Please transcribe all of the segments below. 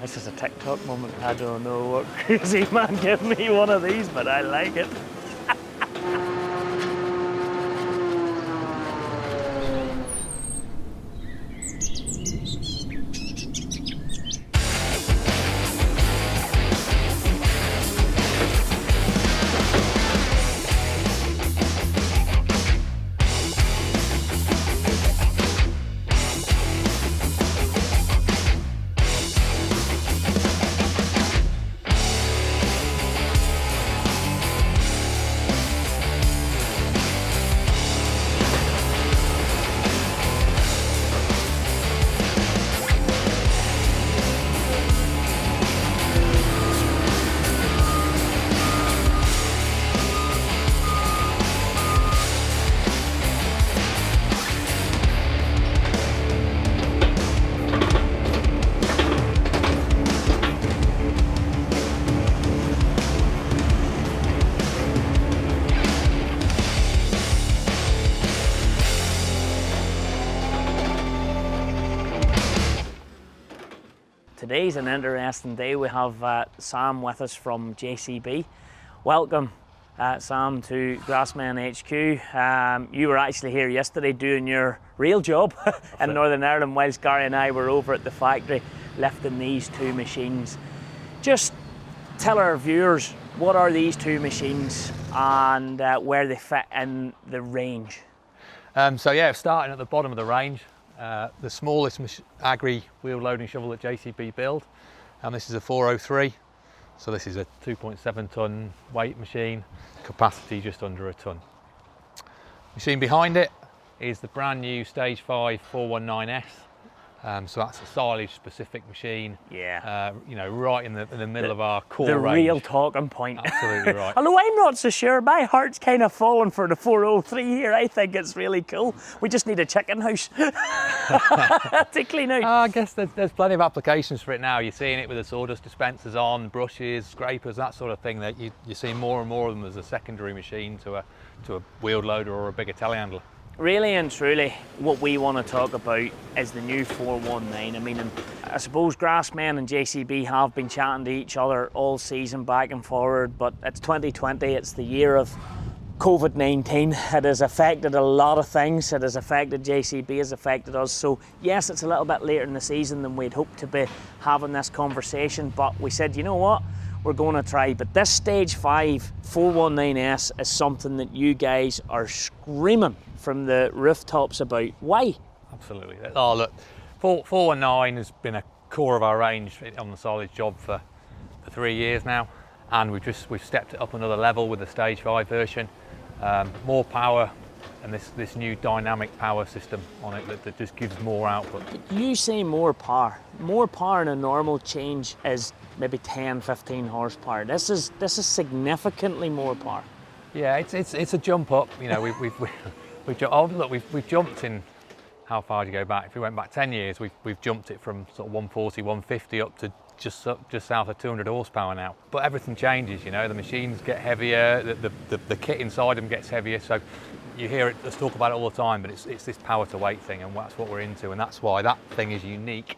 This is a TikTok moment. I don't know what crazy man gave me one of these, but I like it. Today's an interesting day. We have Sam with us from JCB. Welcome, Sam, to GRASSMEN HQ. You were actually here yesterday doing your real job in Northern Ireland, whilst Gary and I were over at the factory lifting these two machines. Just tell our viewers, what are these two machines and where they fit in the range? So yeah, starting at the bottom of the range, the smallest agri wheel loading shovel that JCB build, and this is a 403. So this is a 2.7 ton weight machine, capacity just under a ton. Machine behind it is the brand new Stage 5 419S. So that's a silage specific machine. Yeah. You know, right in the middle of our core range. The real talking point. Absolutely right. Although I'm not so sure, my heart's kind of fallen for the 403 here. I think it's really cool. We just need a chicken house to clean out. I guess there's plenty of applications for it now. You're seeing it with the sawdust dispensers on, brushes, scrapers, that sort of thing. That you're seeing more and more of them as a secondary machine to a wheel loader or a bigger telehandler. Really and truly, what we want to talk about is the new 419. I mean, I suppose GRASSMEN and JCB have been chatting to each other all season back and forward, but it's 2020, it's the year of COVID-19. It has affected a lot of things. It has affected JCB, has affected us. So yes, it's a little bit later in the season than we'd hoped to be having this conversation, but we said, you know what? We're going to try. But this Stage 5 419S is something that you guys are screaming from the rooftops about. Why? Absolutely. Oh look, 419 has been a core of our range on the silage job for 3 years now, and we've stepped it up another level with the Stage 5 version. More power and this new dynamic power system on it that just gives more output. You say more power. More power in a normal change is maybe 10-15 horsepower. This is significantly more power. Yeah, it's a jump up. You know, we've jumped in. How far do you go back? If we went back 10 years, we've jumped it from sort of 140, 150 up to just south of 200 horsepower now. But everything changes, you know. The machines get heavier, the kit inside them gets heavier. So you hear us talk about it all the time, but it's this power to weight thing, and that's what we're into, and that's why that thing is unique.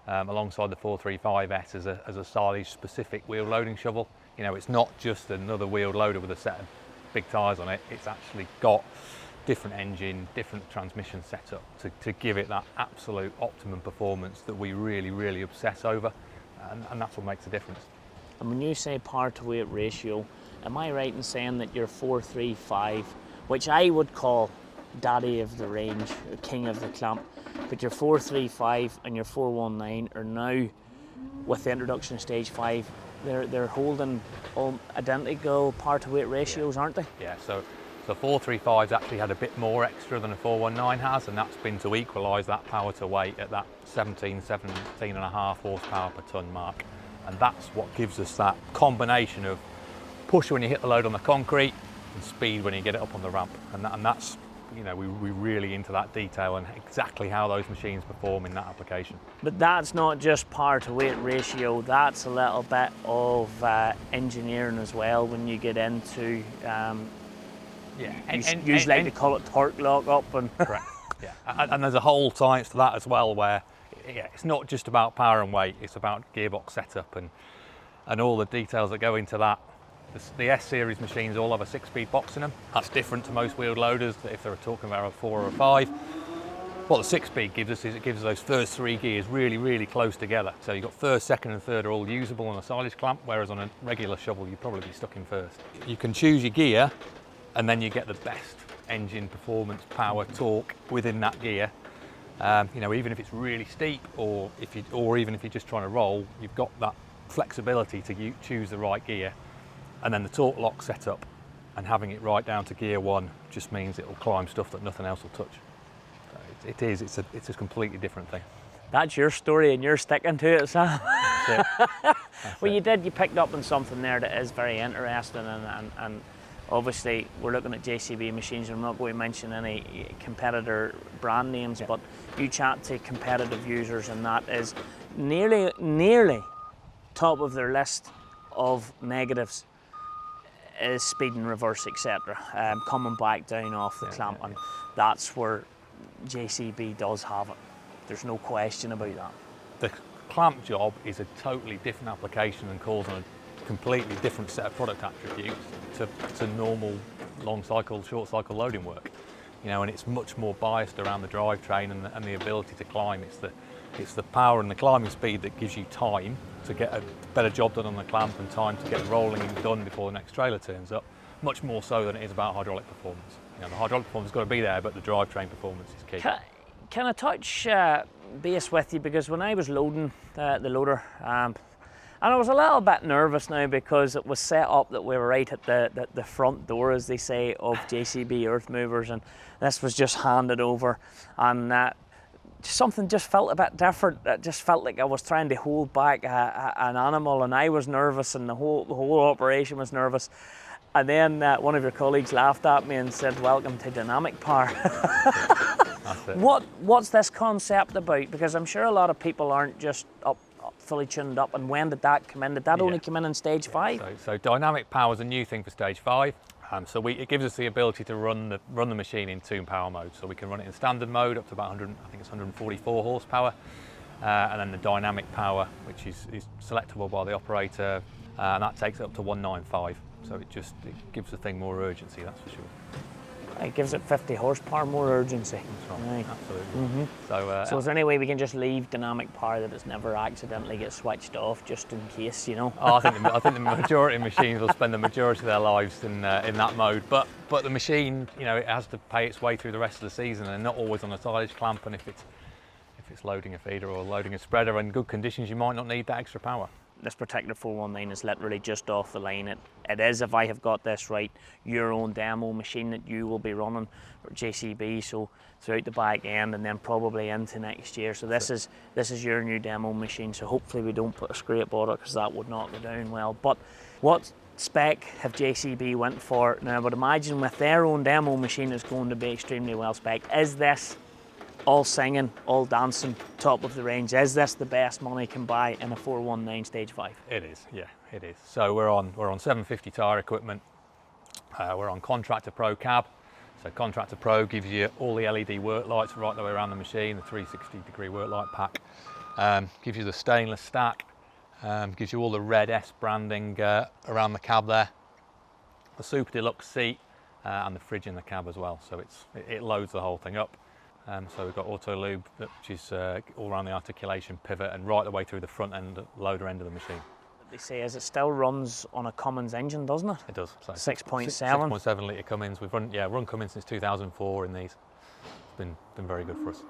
Alongside the 435S as a silage specific wheel loading shovel. You know, it's not just another wheeled loader with a set of big tyres on it. It's actually got different engine, different transmission setup to give it that absolute optimum performance that we really, really obsess over, and that's what makes a difference. And when you say power to weight ratio, am I right in saying that your 435, which I would call daddy of the range, king of the clamp, but your 435 and your 419 are now, with the introduction of Stage 5, they're holding all identical power to weight ratios, aren't they? Yeah, so 435's actually had a bit more extra than a 419 has, and that's been to equalise that power to weight at that 17.5 horsepower per tonne mark. And that's what gives us that combination of push when you hit the load on the concrete and speed when you get it up on the ramp. And that's, you know, we're really into that detail and exactly how those machines perform in that application. But that's not just power to weight ratio, that's a little bit of engineering as well when you get into, you like to call it torque lock up. And correct, yeah. And there's a whole science to that as well, where it's not just about power and weight, it's about gearbox setup and all the details that go into that. The S-Series machines all have a 6-speed box in them. That's different to most wheeled loaders, if they're talking about a 4 or a 5. What the 6-speed gives us is it gives us those first 3 gears really, really close together. So you've got first, second and third are all usable on a silage clamp, whereas on a regular shovel you'd probably be stuck in first. You can choose your gear and then you get the best engine performance, power, torque within that gear. You know, even if it's really steep or even if you're just trying to roll, you've got that flexibility to choose the right gear. And then the torque lock setup and having it right down to gear 1 just means it'll climb stuff that nothing else will touch. So it's a completely different thing. That's your story and you're sticking to it, Sam. That's it. Well, you picked up on something there that is very interesting, and obviously we're looking at JCB machines, and I'm not going to mention any competitor brand names, but you chat to competitive users and that is nearly top of their list of negatives is speed and reverse, etc. Coming back down off the clamp, and that's where JCB does have it. There's no question about that. The clamp job is a totally different application and calls on a completely different set of product attributes to normal long cycle, short cycle loading work. You know, and it's much more biased around the drivetrain and the ability to climb. It's the power and the climbing speed that gives you time to get a better job done on the clamp and time to get rolling and done before the next trailer turns up, much more so than it is about hydraulic performance. You know, the hydraulic performance has got to be there, but the drivetrain performance is key. Can I touch base with you, because when I was loading the loader, and I was a little bit nervous now because it was set up that we were right at the front door, as they say, of JCB earth movers, and this was just handed over, and something just felt a bit different. It just felt like I was trying to hold back an animal, and I was nervous, and the whole operation was nervous. And then one of your colleagues laughed at me and said, "Welcome to dynamic power." That's it. What's this concept about? Because I'm sure a lot of people aren't just fully tuned up. And when did that come in? Did that only come in stage 5? So dynamic power is a new thing for stage 5. It gives us the ability to run the machine in 2 power mode. So we can run it in standard mode up to about 144 horsepower, and then the dynamic power, which is selectable by the operator, and that takes it up to 195. So it gives the thing more urgency, that's for sure. It gives it 50 horsepower more urgency. That's right, absolutely. Mm-hmm. So is there any way we can just leave dynamic power that it's never accidentally get switched off, just in case, you know? I think the majority of machines will spend the majority of their lives in that mode. But the machine, you know, it has to pay its way through the rest of the season, and not always on a silage clamp. And if it's loading a feeder or loading a spreader in good conditions, you might not need that extra power. This particular 419 is literally just off the line. It is, if I have got this right, your own demo machine that you will be running for JCB, so throughout the back end and then probably into next year. So this is your new demo machine, so hopefully we don't put a scrape on it, because that would not go down well. But what spec have JCB went for? Now I would imagine with their own demo machine it's going to be extremely well spec. Is this all singing, all dancing, top of the range? Is this the best money can buy in a 419 stage 5? It is, yeah, it is. So we're on 750 tyre equipment. We're on Contractor Pro cab. So Contractor Pro gives you all the LED work lights right the way around the machine, the 360-degree work light pack. Gives you the stainless stack. Gives you all the red S branding around the cab there. The super deluxe seat and the fridge in the cab as well. So it loads the whole thing up. So we've got auto lube, which is all around the articulation pivot and right the way through the front end, loader end of the machine. They say is it still runs on a Cummins engine, doesn't it? It does. So 6.7. 6.7 litre Cummins. We've run Cummins since 2004 in these. It's been very good for us.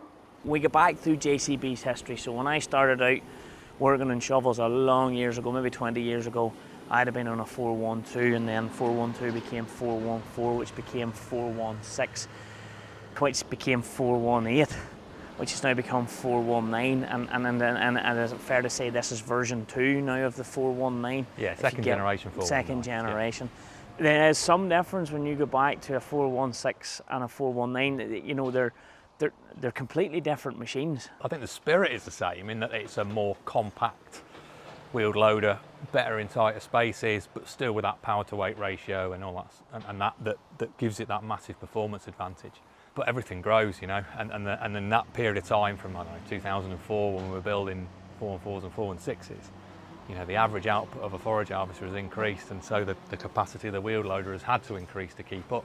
We go back through JCB's history. So when I started out working on shovels a long years ago, maybe 20 years ago, I'd have been on a 412, and then 412 became 414, which became 416. Which became 418, which has now become 419, and is it fair to say this is version 2 now of the 419? Yeah, second generation 419. Second generation. Yeah. There is some difference when you go back to a 416 and a 419. You know, they're completely different machines. I think the spirit is the same in that it's a more compact wheeled loader, better in tighter spaces, but still with that power to weight ratio and all that, and that gives it that massive performance advantage. but everything grows, you know, and in that period of time from, I don't know, 2004 when we were building 414s and 416s, you know, the average output of a forage harvester has increased, and so the capacity of the wheel loader has had to increase to keep up.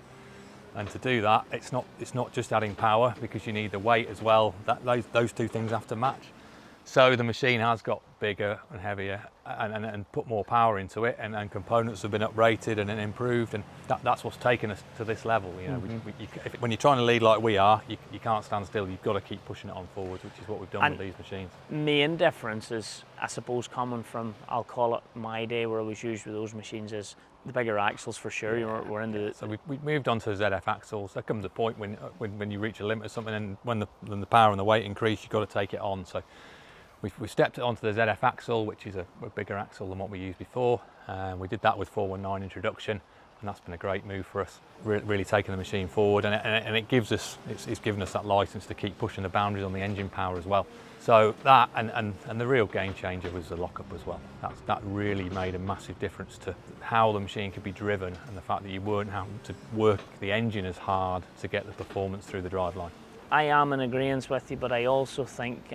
And to do that, it's not just adding power, because you need the weight as well. Those two things have to match. So the machine has got bigger and heavier and put more power into it, and components have been uprated and improved, and that's what's taken us to this level. You know, when you're trying to lead like we are, you can't stand still. You've got to keep pushing it on forwards, which is what we've done with these machines. Main difference is, I suppose, coming from, I'll call it my day where I was used with those machines, is the bigger axles for sure. Yeah. We're into the... So we moved on to ZF axles. There comes a point when you reach a limit of something, and when the power and the weight increase, you've got to take it on. So we stepped it onto the ZF axle, which is a bigger axle than what we used before. We did that with 419 introduction, and that's been a great move for us, really taking the machine forward, and it gives us, it's given us that license to keep pushing the boundaries on the engine power as well. So that, and the real game changer was the lockup as well. That really made a massive difference to how the machine could be driven, and the fact that you weren't having to work the engine as hard to get the performance through the driveline. I am in agreement with you, but I also think,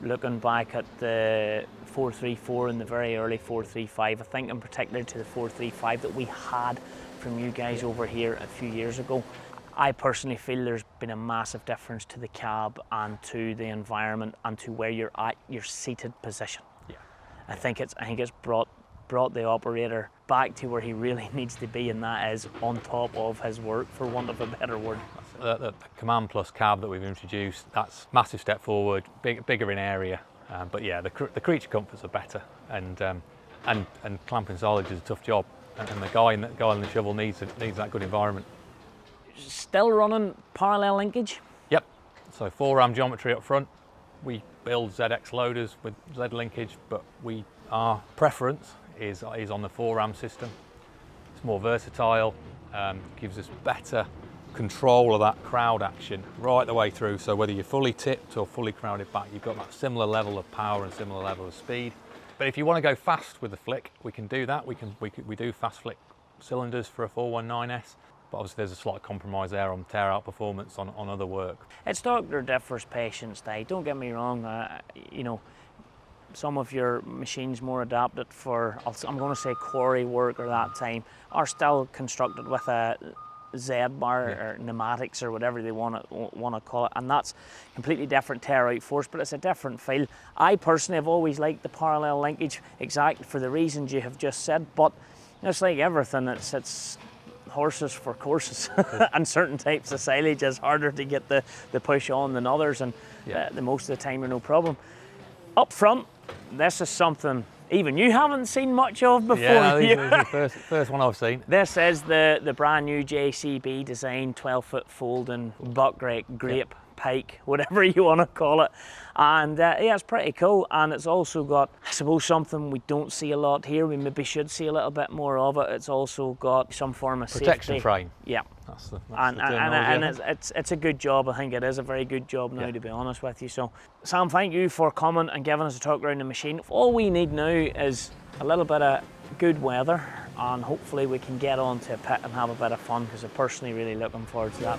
looking back at the 434 and the very early 435, I think in particular to the 435 that we had from you guys over here a few years ago, I personally feel there's been a massive difference to the cab and to the environment and to where you're at your seated position. Yeah. I think it's brought the operator back to where he really needs to be, and that is on top of his work, for want of a better word. The Command Plus cab that we've introduced, that's a massive step forward, bigger in area, but yeah, the creature comforts are better, and clamping silage is a tough job, and the guy on the shovel needs that good environment. Still running parallel linkage? Yep, so 4-ram geometry up front. We build ZX loaders with Z linkage, but our preference is on the 4-ram system. It's more versatile, gives us better control of that crowd action right the way through, so whether you're fully tipped or fully crowded back, you've got that similar level of power and similar level of speed. But if you want to go fast with the flick, we can do that. We do fast flick cylinders for a 419S, but obviously there's a slight compromise there on tear out performance on other work. It's doctor differs, patients day. Don't get me wrong, you know, some of your machines more adapted for, I'm going to say quarry work or that time, are still constructed with a Z-bar or pneumatics or whatever they want to call it, and that's completely different tear out force, but it's a different feel. I personally have always liked the parallel linkage, exactly for the reasons you have just said, but it's like everything, it's horses for courses. And certain types of silage is harder to get the push on than others, and the most of the time you're no problem. Up front, this is something even you haven't seen much of before. Yeah, this is the first one I've seen. This is the brand new JCB design 12-foot folding buck grape pike, whatever you want to call it. And yeah, it's pretty cool. And it's also got, I suppose, something we don't see a lot here. We maybe should see a little bit more of it. It's also got some form of protection safety frame. Yeah. That's the and it's a good job. I think it is a very good job now, to be honest with you. So, Sam, thank you for coming and giving us a talk around the machine. All we need now is a little bit of good weather, and hopefully we can get on to a pit and have a bit of fun, because I'm personally really looking forward to that.